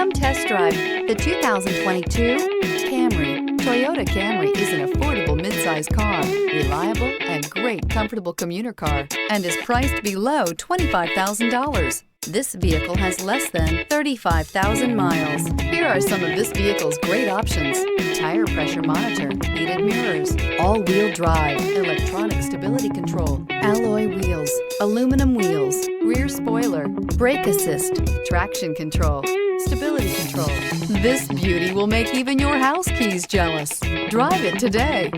Come test drive the 2022 Camry. Toyota Camry is an affordable midsize car, reliable and great comfortable commuter car, and is priced below $25,000. This vehicle has less than 35,000 miles. Here are some of this vehicle's great options: tire pressure monitor, heated mirrors, all-wheel drive, electronic stability control, alloy wheels, aluminum wheels, rear spoiler, brake assist, traction control, stability control. This beauty will make even your house keys jealous. Drive it today.